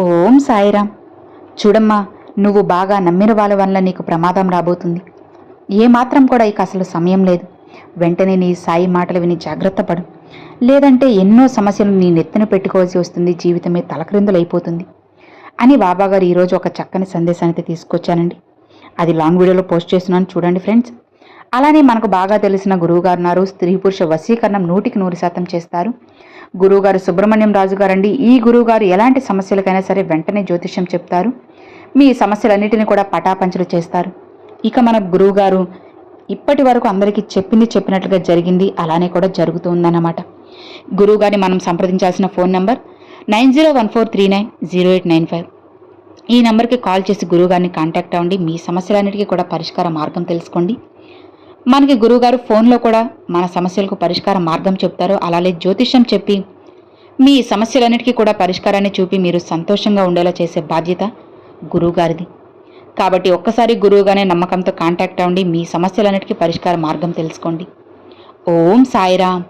ఓం సాయిరాం. చూడమ్మా, నువ్వు బాగా నమ్మిన వాళ్ళ వల్ల నీకు ప్రమాదం రాబోతుంది. ఏమాత్రం కూడా ఇక అసలు సమయం లేదు. వెంటనే నీ సాయి మాటలు విని జాగ్రత్త పడు. లేదంటే ఎన్నో సమస్యలు నీ నెత్తిన పెట్టుకోవాల్సి వస్తుంది, జీవితమే తలక్రిందులైపోతుంది అని బాబాగారు ఈరోజు ఒక చక్కని సందేశాన్ని తీసుకొచ్చానండి. అది లాంగ్ వీడియోలో పోస్ట్ చేస్తున్నాను, చూడండి ఫ్రెండ్స్. అలానే మనకు బాగా తెలిసిన గురువుగారు ఉన్నారు. స్త్రీ పురుష వశీకరణం 100% చేస్తారు. గురువుగారు సుబ్రహ్మణ్యం రాజు గారండి. ఈ గురువుగారు ఎలాంటి సమస్యలకైనా సరే వెంటనే జ్యోతిష్యం చెప్తారు. మీ సమస్యలన్నిటిని కూడా పటాపంచలు చేస్తారు. ఇక మన గురువుగారు ఇప్పటి వరకు అందరికీ చెప్పినట్లుగా జరిగింది, అలానే కూడా జరుగుతుందన్నమాట. గురువుగారిని మనం సంప్రదించాల్సిన ఫోన్ నంబర్ 9014390895. ఈ నెంబర్కి కాల్ చేసి గురువుగారిని కాంటాక్ట్ అవ్వండి. మీ సమస్యలన్నిటికీ కూడా పరిష్కార మార్గం తెలుసుకోండి. మనకి గురువుగారు ఫోన్లో కూడా మన సమస్యలకు పరిష్కార మార్గం చెప్తారు. అలాగే జ్యోతిష్యం చెప్పి మీ సమస్యలన్నిటికీ కూడా పరిష్కారాన్ని చూపి మీరు సంతోషంగా ఉండేలా చేసే బాధ్యత గురువుగారిది. కాబట్టి ఒక్కసారి గురువుగానే నమ్మకంతో కాంటాక్ట్ అవ్వండి. మీ సమస్యలన్నిటికీ పరిష్కార మార్గం తెలుసుకోండి. ఓం సాయిరాం.